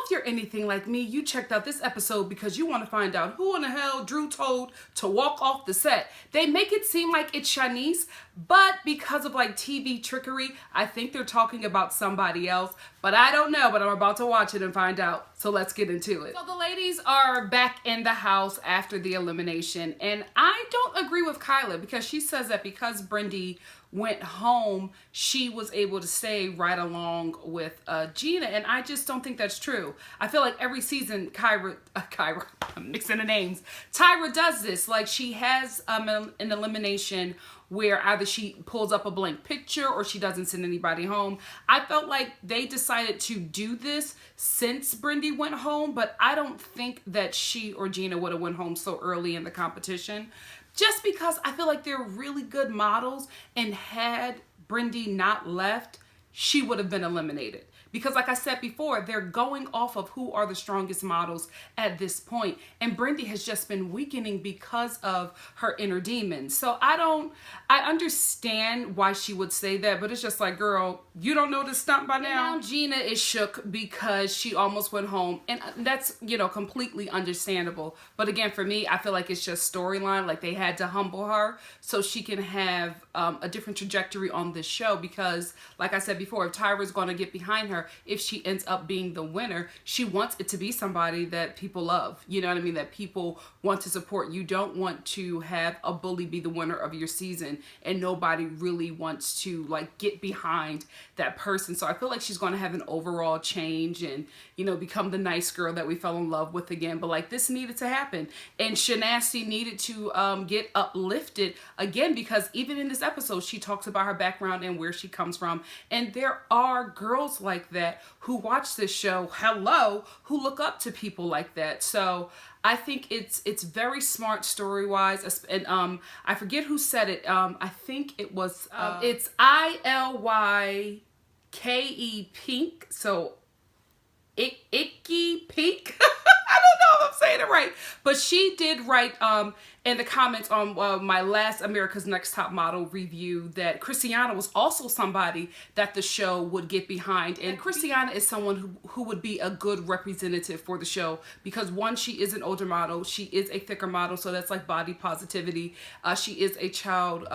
if you're anything like me, you checked out this episode because you want to find out who in the hell Drew told to walk off the set. They make it seem like it's Shanice, but because of like TV trickery, I think they're talking about somebody else. But I don't know, but I'm about to watch it and find out. So let's get into it. So the ladies are back in the house after the elimination. And I don't agree with Kyla because she says that because Brindy went home, she was able to stay right along with Gina. And I just don't think that's true. I feel like every season, Kyra, I'm mixing the names. Tyra does this. Like she has an elimination where either she pulls up a blank picture or she doesn't send anybody home. I felt like they decided to do this since Brindy went home, but I don't think that she or Gina would have went home so early in the competition. Just because I feel like they're really good models, and had Brindy not left, she would have been eliminated. Because like I said before, they're going off of who are the strongest models at this point. And Brindy has just been weakening because of her inner demons. So I understand why she would say that, but it's just like, girl, you don't know this stunt by now? And now Gina is shook because she almost went home. And that's, you know, completely understandable. But again, for me, I feel like it's just storyline. Like they had to humble her so she can have a different trajectory on this show. Because like I said before, if Tyra's going to get behind her, if she ends up being the winner, she wants it to be somebody that people love. You know what I mean? That people want to support. You don't want to have a bully be the winner of your season and nobody really wants to like get behind that person. So I feel like she's going to have an overall change and, you know, become the nice girl that we fell in love with again. But like this needed to happen. And Shanice needed to get uplifted again, because even in this episode, she talks about her background and where she comes from. And there are girls like that who watch this show, who look up to people like that. So I think it's very smart story-wise. And I forget who said it. I think it was, it's ILYKE Pink. So Icky Pink. I don't know if I'm saying it right, but she did write in the comments on my last America's Next Top Model review that Christiana was also somebody that the show would get behind. And Christiana is someone who would be a good representative for the show because one, she is an older model, she is a thicker model, so that's like body positivity. She is a child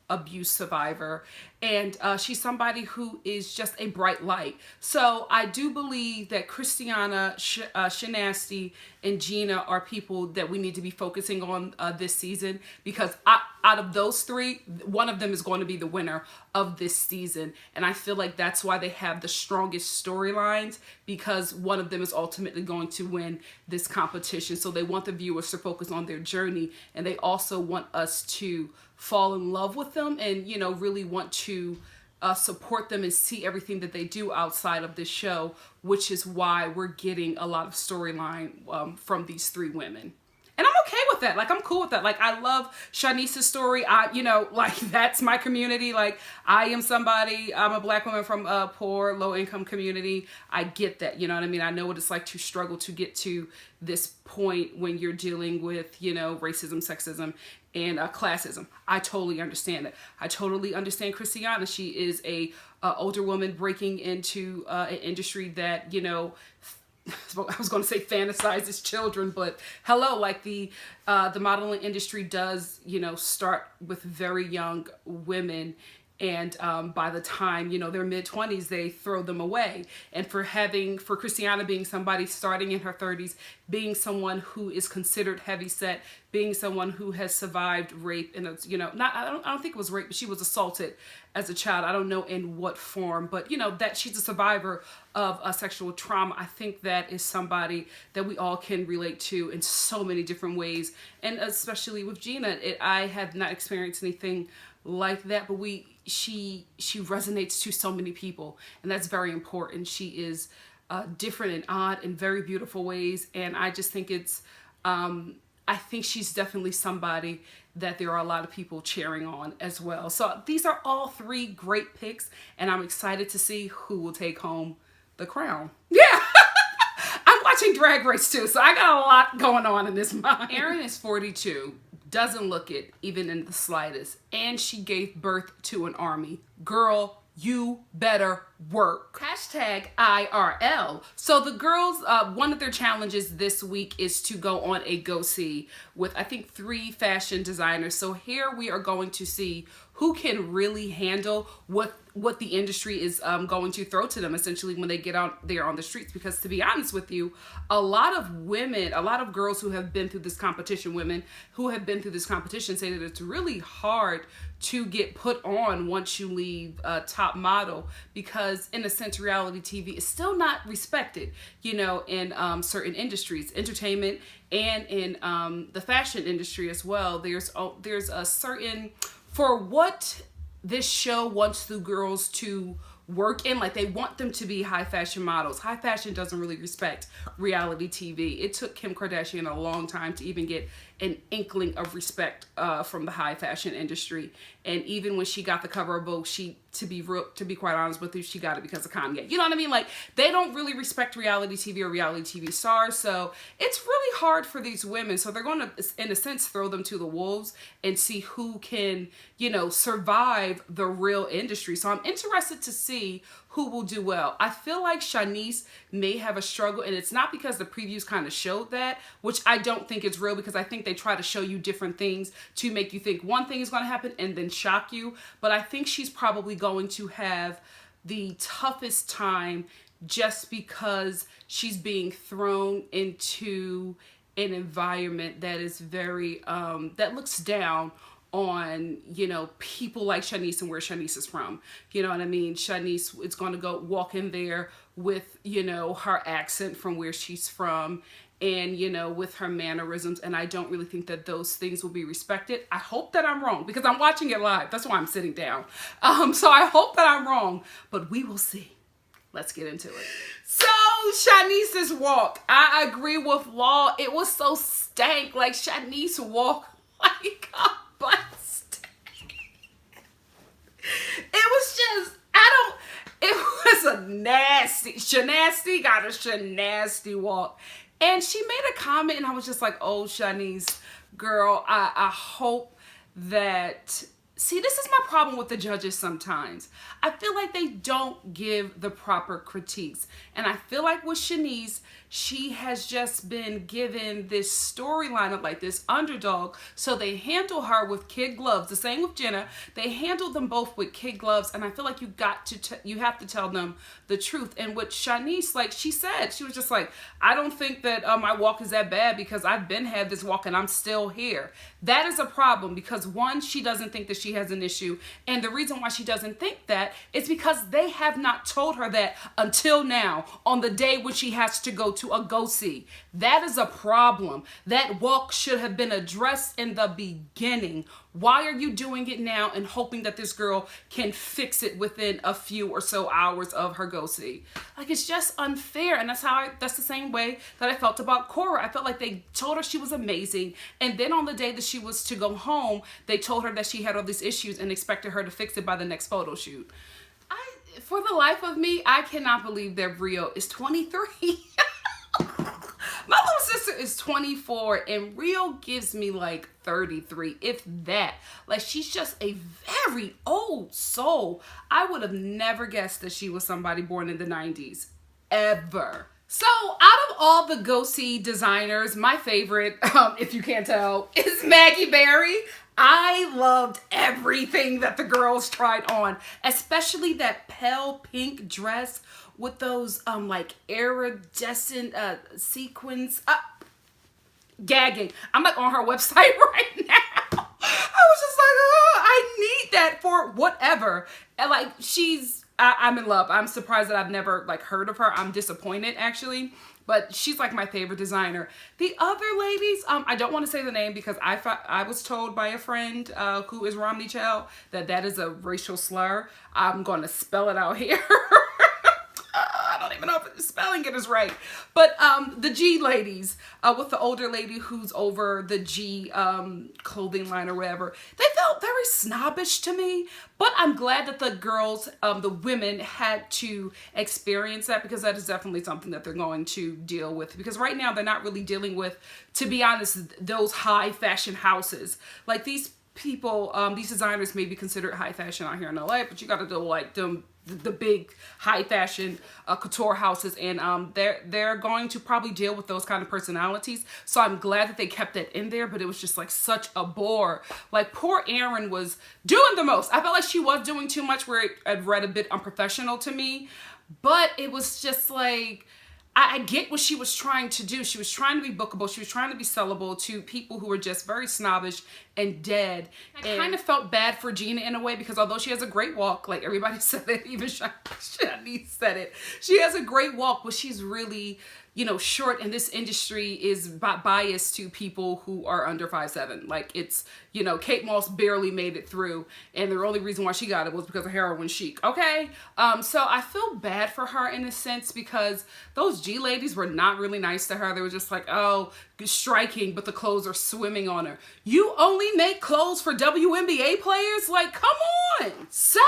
abuse survivor, and she's somebody who is just a bright light. So I do believe that Christiana, Shanice, and Gina are people that we need to be focusing on this season, because out of those three, one of them is going to be the winner of this season. And I feel like that's why they have the strongest storylines, because one of them is ultimately going to win this competition. So they want the viewers to focus on their journey, and they also want us to fall in love with them and, you know, really want to support them and see everything that they do outside of this show, which is why we're getting a lot of storyline from these three women. And I'm okay with that. Like, I'm cool with that. Like, I love Shanice's story. You know, like, that's my community. Like, I am somebody, I'm a black woman from a poor, low-income community. I get that, you know what I mean? I know what it's like to struggle to get to this point when you're dealing with, you know, racism, sexism, and classism. I totally understand it. I totally understand Christiana. She is a older woman breaking into an industry that, you know, I was going to say fantasizes children, but hello, like the modeling industry does, you know, start with very young women. And by the time, you know, they're mid-20s, they throw them away. And for Christiana being somebody starting in her 30s, being someone who is considered heavyset, being someone who has survived rape, and you know, I don't think it was rape, but she was assaulted as a child. I don't know in what form, but you know, that she's a survivor of a sexual trauma. I think that is somebody that we all can relate to in so many different ways. And especially with Gina, I have not experienced anything like that, but she resonates to so many people, and that's very important. She is different and odd in very beautiful ways, and I just think it's I think she's definitely somebody that there are a lot of people cheering on as well. So these are all three great picks, and I'm excited to see who will take home the crown. Yeah. I'm watching Drag Race too, so I got a lot going on in this mind. Erin is 42. Doesn't look it even in the slightest, and she gave birth to an army. Girl, you better work. Hashtag IRL. So the girls, one of their challenges this week is to go on a GoSee with, I think, 3 fashion designers. So here we are going to see who can really handle what the industry is going to throw to them, essentially, when they get out there on the streets. Because to be honest with you, a lot of women, a lot of girls who have been through this competition, women who have been through this competition, say that it's really hard to get put on once you leave top model, because in a sense, reality TV is still not respected, you know, in certain industries, entertainment, and in the fashion industry as well. There's a certain, for what this show wants the girls to work in, like they want them to be high fashion models. High fashion doesn't really respect reality TV. It took Kim Kardashian a long time to even get an inkling of respect from the high fashion industry. And even when she got the cover of Vogue, to be quite honest with you, she got it because of Kanye. You know what I mean? Like, they don't really respect reality TV or reality TV stars. So it's really hard for these women. So they're going to, in a sense, throw them to the wolves and see who can, you know, survive the real industry. So I'm interested to see who will do well. I feel like Shanice may have a struggle, and it's not because the previews kind of showed that, which I don't think it's real, because I think they try to show you different things to make you think one thing is going to happen and then shock you. But I think she's probably going to have the toughest time, just because she's being thrown into an environment that is very, that looks down on, you know, people like Shanice and where Shanice is from. You know what I mean? Shanice is going to go walk in there with, you know, her accent from where she's from, and, you know, with her mannerisms. And I don't really think that those things will be respected. I hope that I'm wrong, because I'm watching it live. That's why I'm sitting down. So I hope that I'm wrong, but we will see. Let's get into it. So Shanice's walk, I agree with Law. It was so stank. Like, Shanice walked like a bust. It was just, it was a nasty, Shanasty got a Shanasty walk. And she made a comment, and I was just like, oh, Shanice, girl, I hope that, see, this is my problem with the judges sometimes. I feel like they don't give the proper critiques. And I feel like with Shanice, she has just been given this storyline of like this underdog. So they handle her with kid gloves. The same with Jenna. They handled them both with kid gloves. And I feel like you have to tell them the truth. And with Shanice, like she said, she was just like, I don't think that my walk is that bad, because I've been had this walk and I'm still here. That is a problem, because one, she doesn't think that she has an issue. And the reason why she doesn't think that is because they have not told her that until now, on the day when she has to go to a GoSee. That is a problem. That walk should have been addressed in the beginning. Why are you doing it now and hoping that this girl can fix it within a few or so hours of her GoSee? Like, it's just unfair. And that's the same way that I felt about Cora. I felt like they told her she was amazing, and then on the day that she was to go home, they told her that she had all these issues and expected her to fix it by the next photo shoot. For the life of me, I cannot believe that Rio is 23. My little sister is 24, and Rio gives me like 33, if that. Like, she's just a very old soul. I would have never guessed that she was somebody born in the 90s, ever. So out of all the GoSee designers, my favorite, if you can't tell, is Maggie Berry. I loved everything that the girls tried on, especially that pale pink dress with those like iridescent sequins. Gagging. I'm like on her website right now. I was just like, oh, I need that for whatever. And like, I'm in love. I'm surprised that I've never like heard of her. I'm disappointed, actually. But she's like my favorite designer. The other ladies, I don't want to say the name, because I was told by a friend who is Romney Child that is a racial slur. I'm going to spell it out here. I don't even know if spelling it is right. But the G ladies, with the older lady who's over the G clothing line or whatever, they felt very snobbish to me. But I'm glad that the girls, the women, had to experience that, because that is definitely something that they're going to deal with. Because right now they're not really dealing with, to be honest, those high fashion houses. Like, these people, these designers may be considered high fashion out here in LA, but you got to do like the big high fashion couture houses, and they're going to probably deal with those kind of personalities. So I'm glad that they kept that in there, but it was just like such a bore. Like poor Erin was doing the most. I felt like she was doing too much, where it read a bit unprofessional to me, but it was just like, I get what she was trying to do. She was trying to be bookable. She was trying to be sellable to people who were just very snobbish and dead. I kind of felt bad for Gina in a way, because although she has a great walk, like everybody said it, even Shanice said it, she has a great walk, but she's really, you know, short, and this industry is biased to people who are under 5'7". Like it's, you know, Kate Moss barely made it through, and the only reason why she got it was because of heroin chic. Okay, so I feel bad for her in a sense, because those G ladies were not really nice to her. They were just like, oh, striking, but the clothes are swimming on her. You only make clothes for WNBA players? Like, come on. So,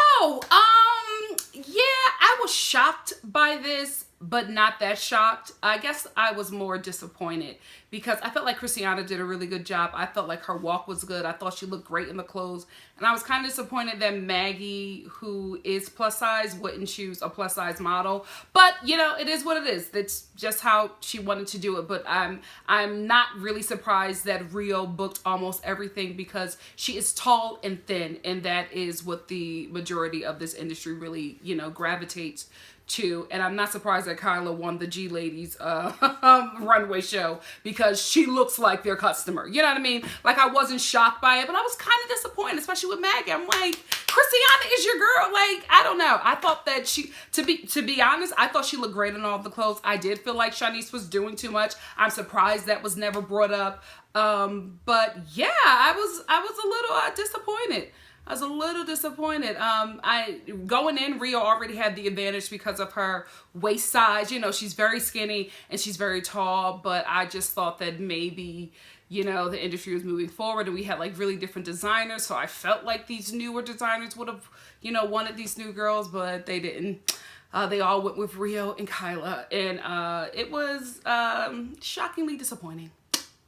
yeah, I was shocked by this, but not that shocked. I guess I was more disappointed, because I felt like Christiana did a really good job. I felt like her walk was good. I thought she looked great in the clothes. And I was kind of disappointed that Maggie, who is plus size, wouldn't choose a plus size model. But, you know, it is what it is. That's just how she wanted to do it. But I'm not really surprised that Rio booked almost everything, because she is tall and thin. And that is what the majority of this industry really, you know, gravitates to. And I'm not surprised that Kyla won the G Ladies runway show, because she looks like their customer. You know what I mean? Like, I wasn't shocked by it, but I was kind of disappointed, especially with Maggie. I'm like, Christiana is your girl. Like, I don't know. I thought that she, to be honest, I thought she looked great in all of the clothes. I did feel like Shanice was doing too much. I'm surprised that was never brought up. But yeah, I was a little disappointed. I was a little disappointed. Going in, Rio already had the advantage because of her waist size. You know, she's very skinny and she's very tall, but I just thought that maybe, you know, the industry was moving forward and we had like really different designers. So I felt like these newer designers would have, you know, wanted these new girls, but they didn't. They all went with Rio and Kyla, and it was shockingly disappointing.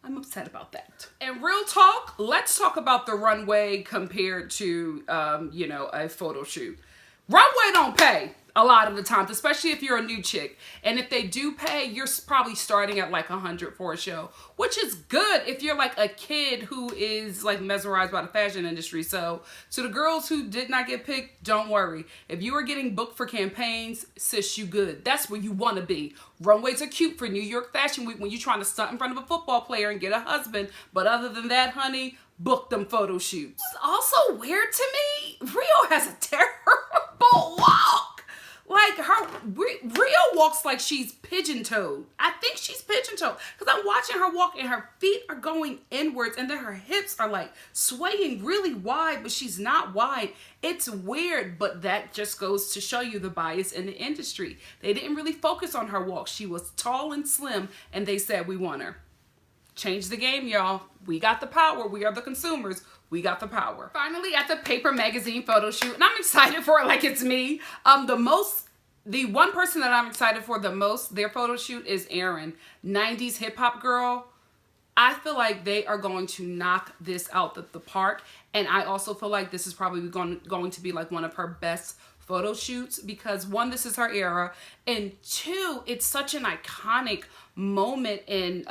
I'm upset about that. And real talk, let's talk about the runway compared to, you know, a photo shoot. Runway don't pay a lot of the times, especially if you're a new chick. And if they do pay, you're probably starting at like 100 for a show, which is good if you're like a kid who is like mesmerized by the fashion industry. So to the girls who did not get picked, don't worry. If you are getting booked for campaigns, sis, you good. That's where you want to be. Runways are cute for New York Fashion Week when you're trying to stunt in front of a football player and get a husband. But other than that, honey, book them photo shoots. What's also weird to me, Rio has a terrible walk. Like, Rio walks like she's pigeon-toed. I think she's pigeon-toed, because I'm watching her walk and her feet are going inwards, and then her hips are like swaying really wide, but she's not wide. It's weird, but that just goes to show you the bias in the industry. They didn't really focus on her walk. She was tall and slim, and they said, we want her. Change the game, y'all. We got the power. We are the consumers. We got the power. Finally, at the Paper Magazine photo shoot, and I'm excited for it like it's me. The one person that I'm excited for the most, their photo shoot, is Erin, 90s hip hop girl. I feel like they are going to knock this out the park, and I also feel like this is probably going to be like one of her best photo shoots, because one, this is her era, and two, it's such an iconic moment in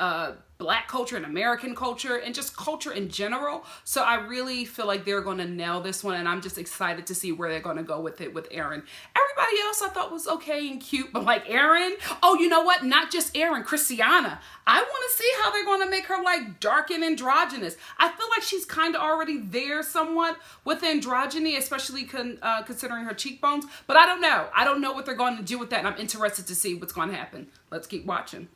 Black culture and American culture and just culture in general. So I really feel like they're going to nail this one, and I'm just excited to see where they're going to go with it with Erin. Everybody else I thought was okay and cute, but like Erin, oh, you know what? Not just Erin, Christiana. I want to see how they're going to make her like dark and androgynous. I feel like she's kind of already there somewhat with androgyny, especially considering her cheekbones, but I don't know. I don't know what they're going to do with that, and I'm interested to see what's going to happen. Let's keep watching.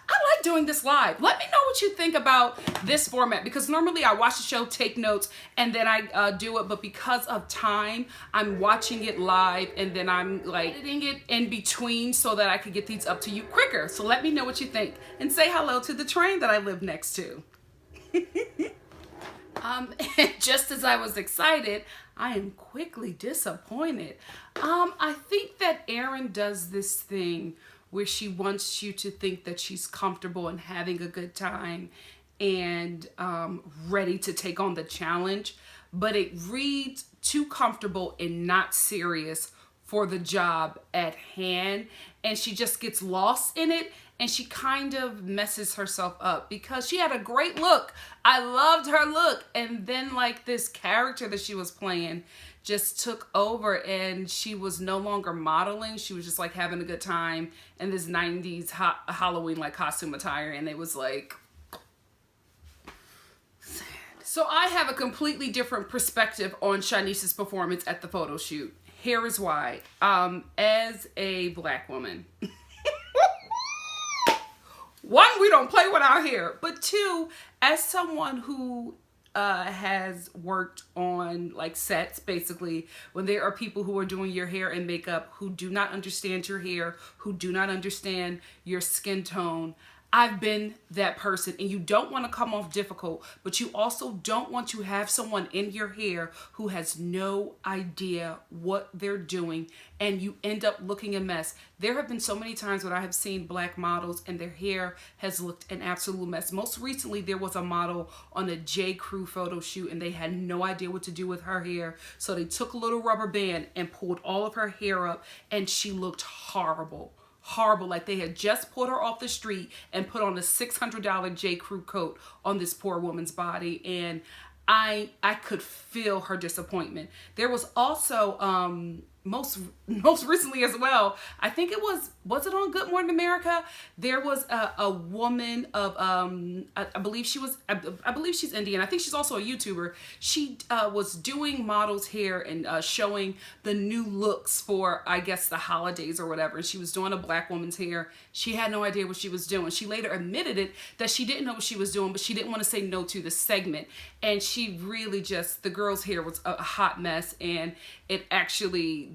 I like doing this live. Let me know what you think about this format, because normally I watch the show, take notes, and then I do it, but because of time, I'm watching it live, and then I'm like editing it in between so that I could get these up to you quicker. So let me know what you think, and say hello to the train that I live next to. Just as I was excited, I am quickly disappointed. I think that Erin does this thing where she wants you to think that she's comfortable and having a good time. and ready to take on the challenge, but it reads too comfortable and not serious for the job at hand, and she just gets lost in it, and she kind of messes herself up because she had a great look. I loved her look, and then like this character that she was playing just took over, and she was no longer modeling. She was just like having a good time in this 90s Halloween like costume attire, and it was like sad. So I have a completely different perspective on Shanice's performance at the photo shoot. Here is why. As a black woman, one, we don't play with our hair, but two, as someone who has worked on like sets, basically, when there are people who are doing your hair and makeup who do not understand your hair, who do not understand your skin tone, I've been that person, and you don't want to come off difficult, but you also don't want to have someone in your hair who has no idea what they're doing, and you end up looking a mess. There have been so many times when I have seen black models and their hair has looked an absolute mess. Most recently, there was a model on a J. Crew photo shoot, and they had no idea what to do with her hair, so they took a little rubber band and pulled all of her hair up, and she looked horrible. Horrible, like they had just pulled her off the street and put on a $600 J. Crew coat on this poor woman's body, and I could feel her disappointment. There was also most recently as well, I think it was it on Good Morning America? There was a woman of I believe she's Indian. I think she's also a YouTuber. She was doing models' hair and showing the new looks for, I guess, the holidays or whatever. And she was doing a black woman's hair. She had no idea what she was doing. She later admitted it that she didn't know what she was doing, but she didn't want to say no to the segment. And she really just, the girl's hair was a hot mess, and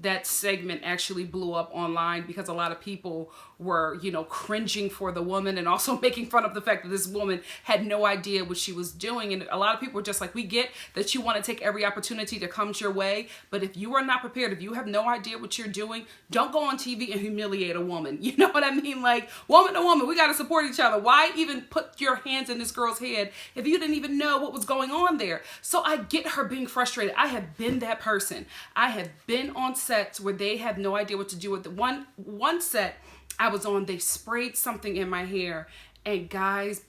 that segment actually blew up online because a lot of people were, cringing for the woman and also making fun of the fact that this woman had no idea what she was doing. And a lot of people were just like, we get that you want to take every opportunity that comes your way, but if you are not prepared, if you have no idea what you're doing, don't go on TV and humiliate a woman. You know what I mean? Like, woman to woman, we got to support each other. Why even put your hands in this girl's head if you didn't even know what was going on there? So I get her being frustrated. I have been that person. I have been on sets where they have no idea what to do with the one set I was on. They sprayed something in my hair, and guys,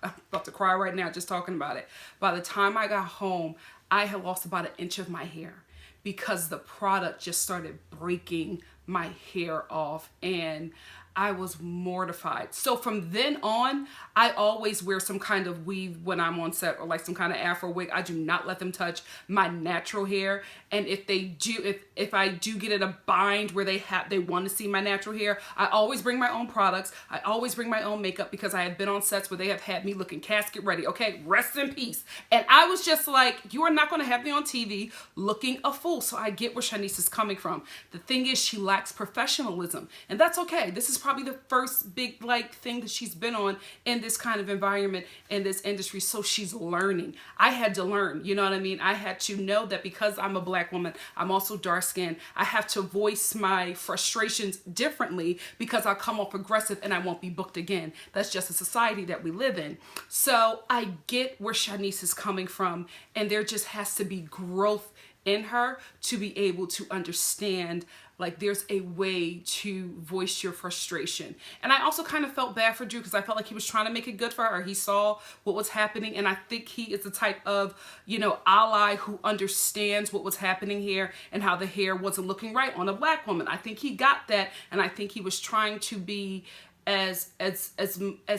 I'm about to cry right now just talking about it. By the time I got home, I had lost about 1 inch of my hair because the product just started breaking my hair off, and I was mortified. So from then on, I always wear some kind of weave when I'm on set, or like some kind of afro wig. I do not let them touch my natural hair. And if they do, if I do get in a bind where they want to see my natural hair, I always bring my own products. I always bring my own makeup because I have been on sets where they have had me looking casket ready. Okay, rest in peace. And I was just like, you are not going to have me on TV looking a fool. So I get where Shanice is coming from. The thing is, she lacks professionalism, and that's okay. This is probably the first big thing that she's been on in this kind of environment, in this industry. So she's learning. I had to learn, you know what I mean? I had to know that because I'm a black woman, I'm also dark skinned, I have to voice my frustrations differently because I'll come off aggressive and I won't be booked again. That's just a society that we live in. So I get where Shanice is coming from, and there just has to be growth in her to be able to understand, like, there's a way to voice your frustration. And I also kind of felt bad for Drew because I felt like he was trying to make it good for her. He saw what was happening, and I think he is the type of, ally who understands what was happening here and how the hair wasn't looking right on a black woman. I think he got that, and I think he was trying to be as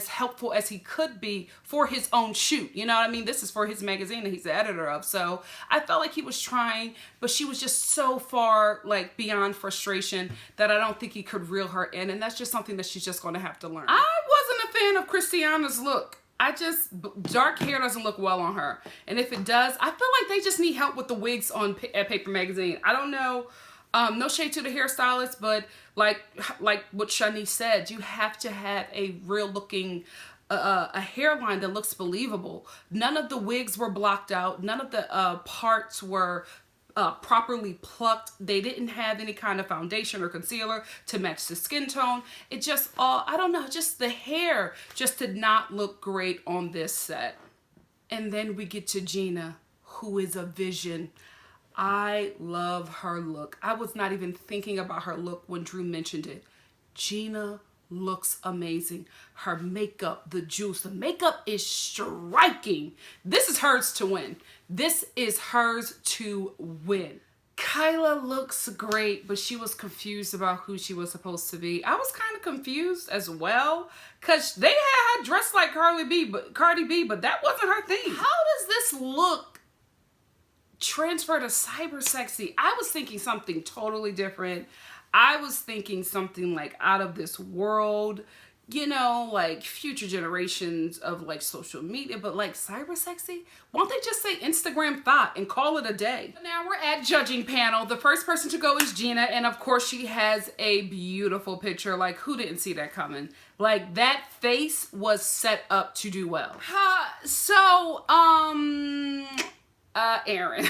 helpful as he could be for his own shoot. You know what I mean? This is for his magazine that he's the editor of. So I felt like he was trying, but she was just so far beyond frustration that I don't think he could reel her in. And that's just something that she's just going to have to learn. I wasn't a fan of Christiana's look. Dark hair doesn't look well on her. And if it does, I feel like they just need help with the wigs at Paper Magazine. I don't know. No shade to the hairstylist, but like what Shanice said, you have to have a real looking a hairline that looks believable. None of the wigs were blocked out. None of the parts were properly plucked. They didn't have any kind of foundation or concealer to match the skin tone. It just I don't know, just the hair just did not look great on this set. And then we get to Gina, who is a vision. I love her look. I was not even thinking about her look when Drew mentioned it. Gina looks amazing. Her makeup, the juice, the makeup is striking. This is hers to win. This is hers to win. Kyla looks great, but she was confused about who she was supposed to be. I was kind of confused as well, because they had her dressed like Cardi B, but that wasn't her thing. How does this look transfer to cyber sexy? I was thinking something totally different. I was thinking something like out of this world, you know, like future generations of like social media, but like cyber sexy? Why don't they just say Instagram thought and call it a day? Now we're at judging panel. The first person to go is Gina, and of course she has a beautiful picture. Like, who didn't see that coming? Like, that face was set up to do well. Erin.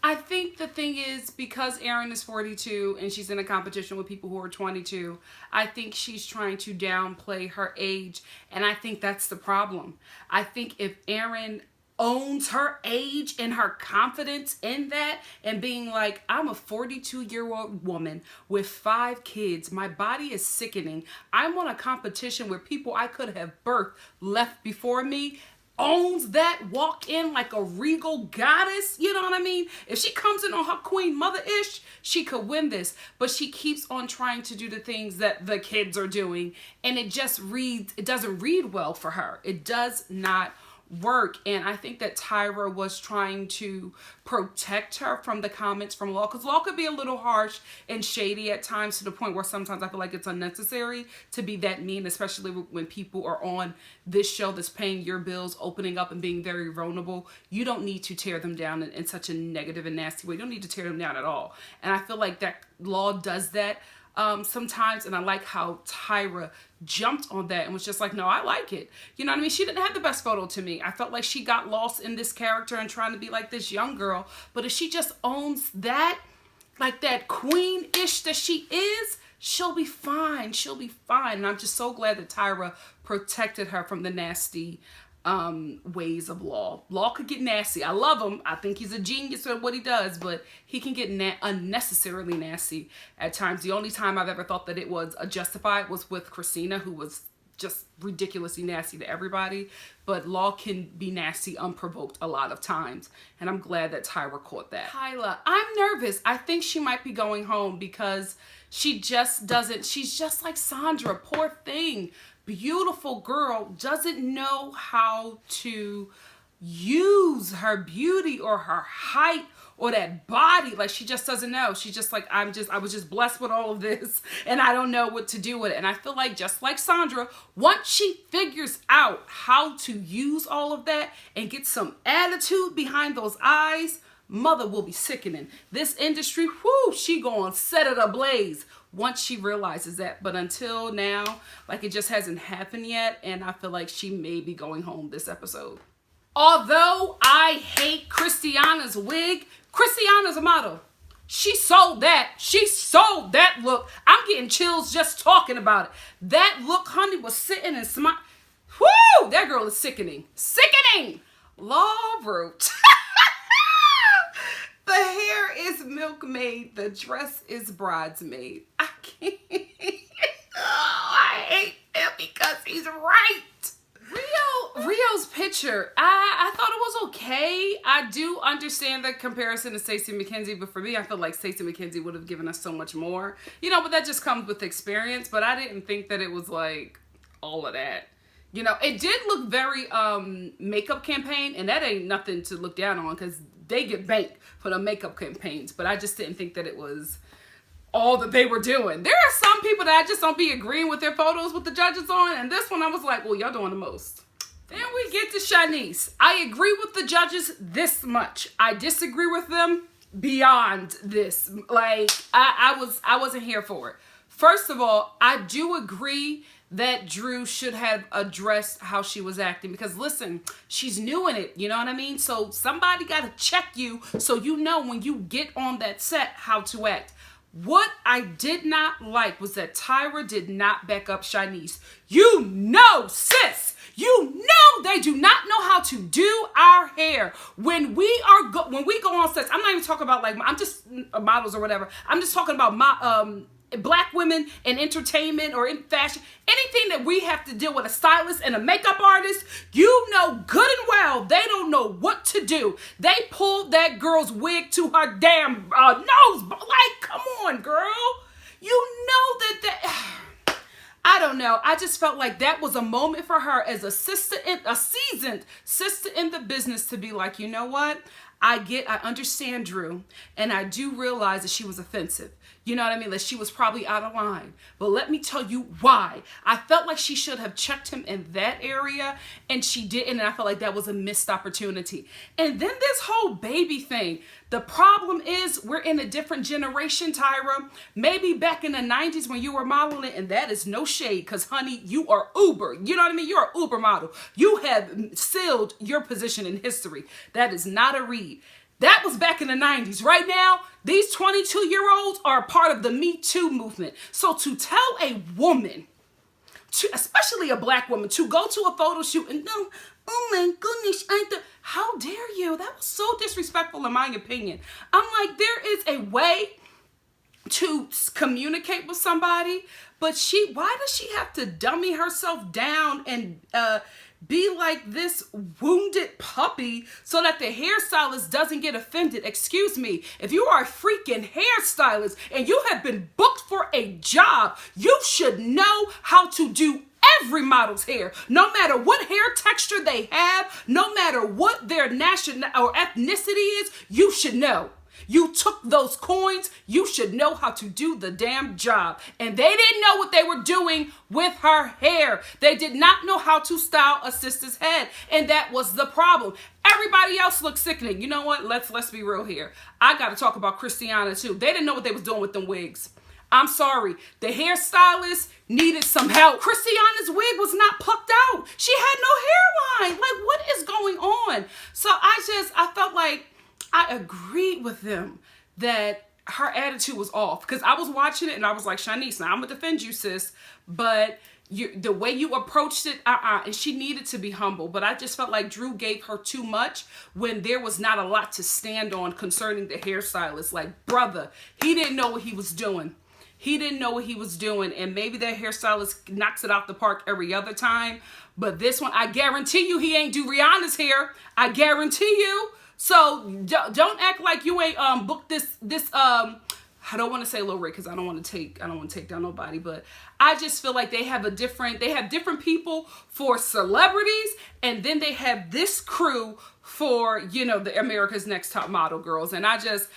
I think the thing is, because Erin is 42 and she's in a competition with people who are 22, I think she's trying to downplay her age, and I think that's the problem. I think if Erin owns her age and her confidence in that, and being like, I'm a 42-year-old woman with 5 kids, my body is sickening, I'm on a competition where people I could have birthed left before me, owns that, walk in like a regal goddess, you know what I mean? If she comes in on her queen mother-ish, she could win this. But she keeps on trying to do the things that the kids are doing, and it doesn't read well for her. It does not work. And I think that Tyra was trying to protect her from the comments from Law, because Law could be a little harsh and shady at times, to the point where sometimes I feel like it's unnecessary to be that mean, especially when people are on this show that's paying your bills, opening up and being very vulnerable. You don't need to tear them down in such a negative and nasty way. You don't need to tear them down at all. And I feel like that Law does that sometimes, and I like how Tyra jumped on that and was just like, no, I like it. You know what I mean? She didn't have the best photo to me. I felt like she got lost in this character and trying to be like this young girl. But if she just owns that, like that queen-ish that she is, she'll be fine. She'll be fine. And I'm just so glad that Tyra protected her from the nasty ways of Law. Law could get nasty. I love him. I think he's a genius at what he does, but he can get unnecessarily nasty at times. The only time I've ever thought that it was justified was with Christina, who was just ridiculously nasty to everybody. But Law can be nasty unprovoked a lot of times, and I'm glad that Tyra caught that. Kyla, I'm nervous. I think she might be going home, because she just doesn't, she's just like Sandra, poor thing. Beautiful girl, doesn't know how to use her beauty or her height or that body. Like, she just doesn't know. She's just like, I was just blessed with all of this, and I don't know what to do with it. And I feel like, just like Sandra, once she figures out how to use all of that and get some attitude behind those eyes, mother will be sickening. This industry, whoo, she gonna set it ablaze once she realizes that. But until now, like, it just hasn't happened yet, and I feel like she may be going home this episode. Although I hate Christiana's wig, Christiana's a model. She sold that. She sold that look. I'm getting chills just talking about it. That look, honey, was sitting and smiling. Whoo! That girl is sickening. Sickening! Law wrote. The hair is milkmaid. The dress is bridesmaid. I can't. I hate him because he's right. Rio's picture, I thought it was okay. I do understand the comparison to Stacey McKenzie, but for me, I feel like Stacey McKenzie would have given us so much more. You know, but that just comes with experience. But I didn't think that it was like all of that. You know, it did look very makeup campaign, and that ain't nothing to look down on, because they get banked for the makeup campaigns. But I just didn't think that it was all that they were doing. There are some people that I just don't be agreeing with their photos with the judges on, and this one I was like, well, y'all doing the most. Then we get to Shanice. I agree with the judges this much. I disagree with them beyond this. Like, I wasn't here for it. First of all, I do agree that Drew should have addressed how she was acting, because listen, she's new in it, you know what I mean? So somebody got to check you so you know when you get on that set how to act. What I did not like was that Tyra did not back up Shanice. You know, sis, you know they do not know how to do our hair. When we go on sets, I'm not even talking about like, I'm just models or whatever. I'm just talking about my black women in entertainment or in fashion, anything that we have to deal with a stylist and a makeup artist, you know good and well they don't know what to do. They pulled that girl's wig to her damn nose. Like, come on, girl. You know that I don't know. I just felt like that was a moment for her as a seasoned sister in the business to be like, you know what? I understand Drew, and I do realize that she was offensive. You know what I mean? That she was probably out of line. But let me tell you why. I felt like she should have checked him in that area, and she didn't, and I felt like that was a missed opportunity. And then this whole baby thing. The problem is we're in a different generation, Tyra. Maybe back in the 90s when you were modeling, and that is no shade, because honey, you are uber. You know what I mean? You're an uber model. You have sealed your position in history. That is not a read. That was back in the 90s. Right now, these 22-year-olds are a part of the Me Too movement. So to tell a woman, especially a black woman, to go to a photo shoot and go, oh my goodness, how dare you? That was so disrespectful in my opinion. I'm like, there is a way to communicate with somebody, but why does she have to dummy herself down and be like this wounded puppy so that the hairstylist doesn't get offended? Excuse me, if you are a freaking hairstylist and you have been booked for a job, you should know how to do every model's hair, no matter what hair texture they have, no matter what their national or ethnicity is, you should know. You took those coins, you should know how to do the damn job. And they didn't know what they were doing with her hair. They did not know how to style a sister's head. And that was the problem. Everybody else looked sickening. You know what? Let's be real here. I got to talk about Christiana too. They didn't know what they was doing with them wigs. I'm sorry. The hairstylist needed some help. Christiana's wig was not plucked out. She had no hairline. Like, what is going on? So I felt like I agreed with them that her attitude was off, because I was watching it and I was like, Shanice, now I'm gonna defend you, sis, but the way you approached it, and she needed to be humble. But I just felt like Drew gave her too much when there was not a lot to stand on concerning the hairstylist. Like, brother, he didn't know what he was doing. He didn't know what he was doing, and maybe that hairstylist knocks it out the park every other time. But this one, I guarantee you, he ain't do Rihanna's hair. I guarantee you. So don't act like you ain't booked this I don't want to say low rate because I don't want to take down nobody, but I just feel like they have different people for celebrities, and then they have this crew for, you know, the America's Next Top Model girls. And I just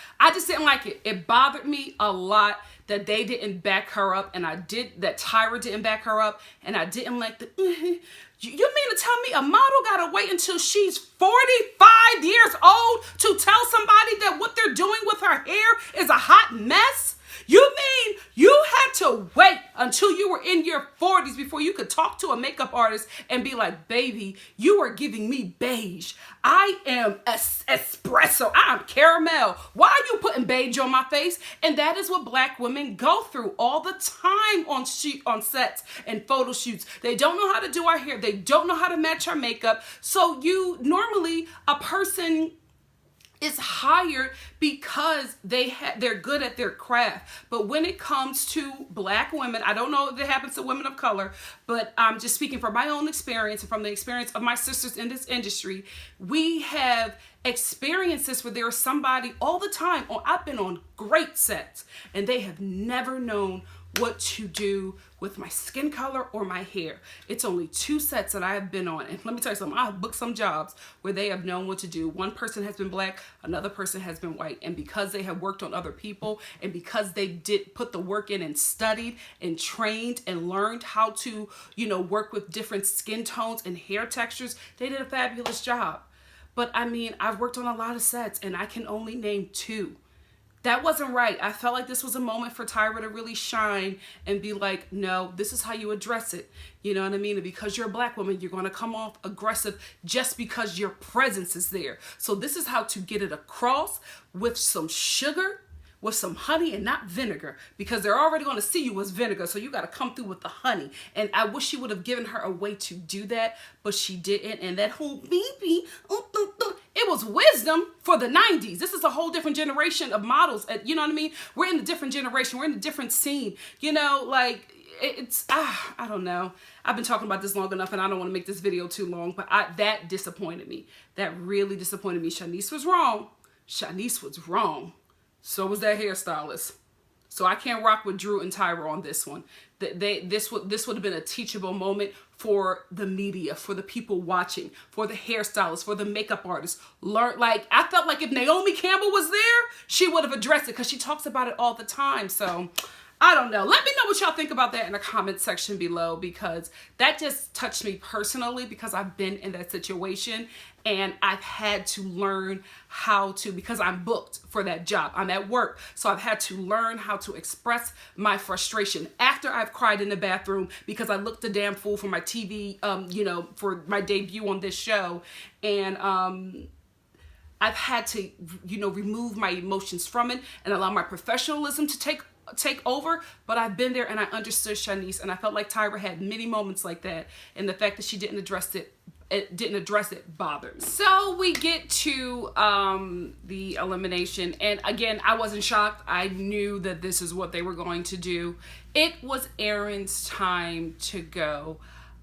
didn't like it. It bothered me a lot that they didn't back her up, and that Tyra didn't back her up, and I didn't like you mean to tell me a model gotta wait until she's 45 years old to tell somebody that what they're doing with her hair is a hot mess? You mean you had to wait until you were in your 40s before you could talk to a makeup artist and be like, baby, you are giving me beige. I am espresso. I am caramel. Why are you putting beige on my face? And that is what black women go through all the time on sets and photo shoots. They don't know how to do our hair. They don't know how to match our makeup. So normally a person is hired because they're good at their craft. But when it comes to black women, I don't know if it happens to women of color, but I'm just speaking from my own experience and from the experience of my sisters in this industry. We have experiences where there is somebody all the time. I've been on great sets and they have never known what to do with my skin color or my hair. It's only 2 sets that I have been on, and let me tell you something, I have booked some jobs where they have known what to do. One person has been black, another person has been white, and because they have worked on other people, and because they did put the work in and studied and trained and learned how to, you know, work with different skin tones and hair textures, they did a fabulous job. But I mean, I've worked on a lot of sets and I can only name 2 That wasn't right. I felt like this was a moment for Tyra to really shine and be like, no, this is how you address it. You know what I mean? And because you're a black woman, you're going to come off aggressive just because your presence is there. So this is how to get it across with some sugar, with some honey, and not vinegar, because they're already going to see you as vinegar. So you got to come through with the honey. And I wish she would have given her a way to do that, but she didn't. And that whole baby, it was wisdom for the 90s. This is a whole different generation of models. You know what I mean? We're in a different generation. We're in a different scene. You know, like, I don't know. I've been talking about this long enough, and I don't want to make this video too long, but that disappointed me. That really disappointed me. Shanice was wrong. Shanice was wrong. So was that hairstylist. So I can't rock with Drew and Tyra on this one. This would have been a teachable moment for the media, for the people watching, for the hairstylists, for the makeup artists. I felt like if Naomi Campbell was there, she would have addressed it, because she talks about it all the time. So I don't know. Let me know what y'all think about that in the comment section below, because that just touched me personally, because I've been in that situation and I've had to learn how to, because I'm booked for that job. I'm at work. So I've had to learn how to express my frustration after I've cried in the bathroom because I looked a damn fool for my TV, for my debut on this show. And, I've had to, remove my emotions from it and allow my professionalism to take over. But I've been there and I understood Shanice, and I felt like Tyra had many moments like that, and the fact that she didn't address it bothered me. So we get to the elimination, and again, I wasn't shocked. I knew that this is what they were going to do. It was Aaron's time to go.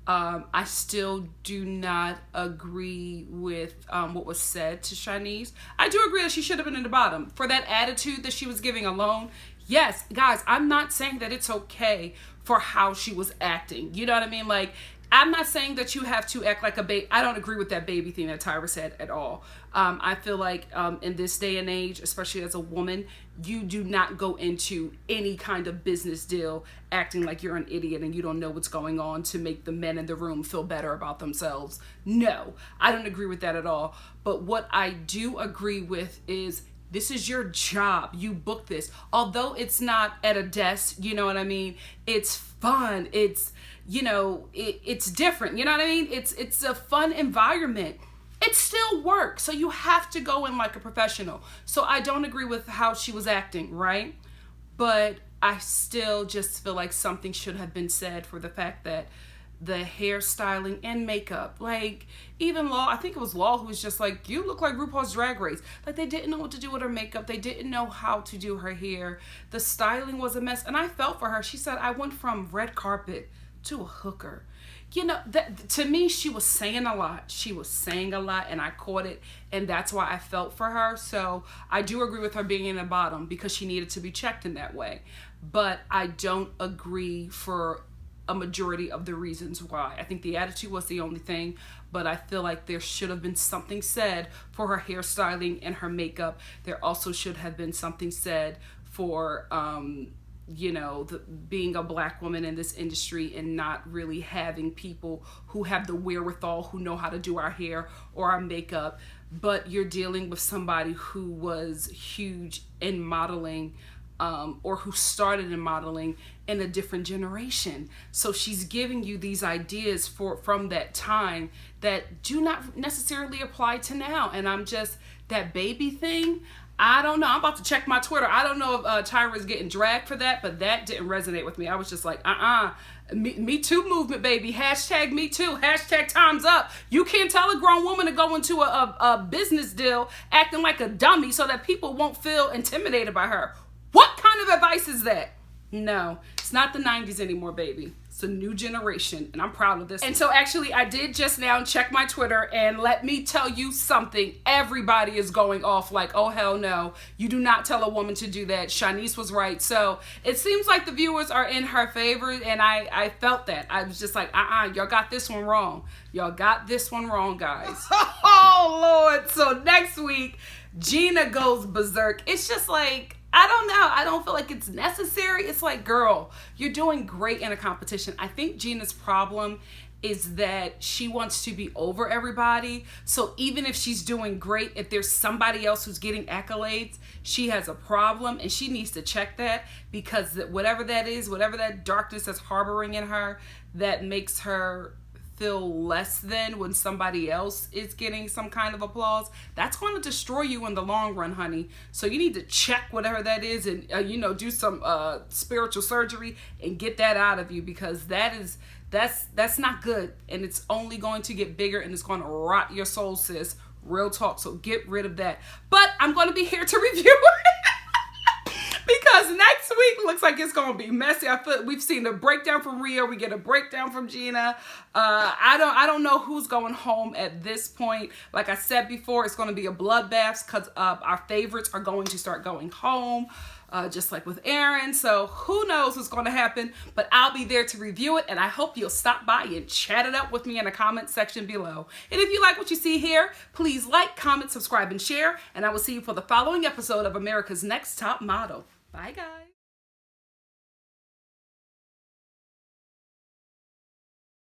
I still do not agree with what was said to Shanice. I do agree that she should have been in the bottom for that attitude that she was giving alone. Yes, guys, I'm not saying that it's okay for how she was acting. You know what I mean? Like, I'm not saying that you have to act like a baby. I don't agree with that baby thing that Tyra said at all. I feel like in this day and age, especially as a woman, you do not go into any kind of business deal acting like you're an idiot and you don't know what's going on to make the men in the room feel better about themselves. No, I don't agree with that at all. But what I do agree with is, this is your job. You booked this. Although it's not at a desk, you know what I mean? It's fun. It's, it's different. You know what I mean? It's a fun environment. It still works. So you have to go in like a professional. So I don't agree with how she was acting, right? But I still just feel like something should have been said for the fact that the hairstyling and makeup, like even Law, I think it was Law who was just like, you look like RuPaul's Drag Race. Like, they didn't know what to do with her makeup. They didn't know how to do her hair. The styling was a mess. And I felt for her. She said, I went from red carpet to a hooker. That to me, she was saying a lot. She was saying a lot, and I caught it, and that's why I felt for her. So I do agree with her being in the bottom because she needed to be checked in that way. But I don't agree for a majority of the reasons why. I think the attitude was the only thing, but I feel like there should have been something said for her hairstyling and her makeup. There also should have been something said for being a black woman in this industry and not really having people who have the wherewithal, who know how to do our hair or our makeup. But you're dealing with somebody who was huge in modeling, or who started in modeling in a different generation. So she's giving you these ideas from that time that do not necessarily apply to now. And I'm just, that baby thing, I don't know. I'm about to check my Twitter. I don't know if Tyra's getting dragged for that, but that didn't resonate with me. I was just like, Me Too movement, baby. Hashtag Me Too. Hashtag time's up. You can't tell a grown woman to go into a business deal acting like a dummy so that people won't feel intimidated by her. What kind of advice is that? No, it's not the 90s anymore, baby. It's a new generation, and I'm proud of this. And so actually, I did just now check my Twitter, and let me tell you something. Everybody is going off like, oh, hell no. You do not tell a woman to do that. Shanice was right. So it seems like the viewers are in her favor, and I felt that. I was just like, y'all got this one wrong. Y'all got this one wrong, guys. Oh, Lord. So next week, Gina goes berserk. It's just like, I don't know. I don't feel like it's necessary. It's like, girl, you're doing great in a competition. I think Gina's problem is that she wants to be over everybody. So even if she's doing great, if there's somebody else who's getting accolades, she has a problem, and she needs to check that, because whatever that is, whatever that darkness that's harboring in her that makes her feel less than when somebody else is getting some kind of applause, that's going to destroy you in the long run, honey. So you need to check whatever that is, and do some spiritual surgery and get that out of you, because that's not good, and it's only going to get bigger, and it's going to rot your soul, sis. Real talk. So get rid of that. But I'm going to be here to review it. Because next week looks like it's going to be messy. I feel we've seen a breakdown from Rio. We get a breakdown from Gina. I don't know who's going home at this point. Like I said before, it's going to be a bloodbath, because our favorites are going to start going home. Just like with Aaron. So who knows what's going to happen, but I'll be there to review it, and I hope you'll stop by and chat it up with me in the comment section below. And if you like what you see here, please like, comment, subscribe, and share, and I will see you for the following episode of America's Next Top Model. Bye, guys.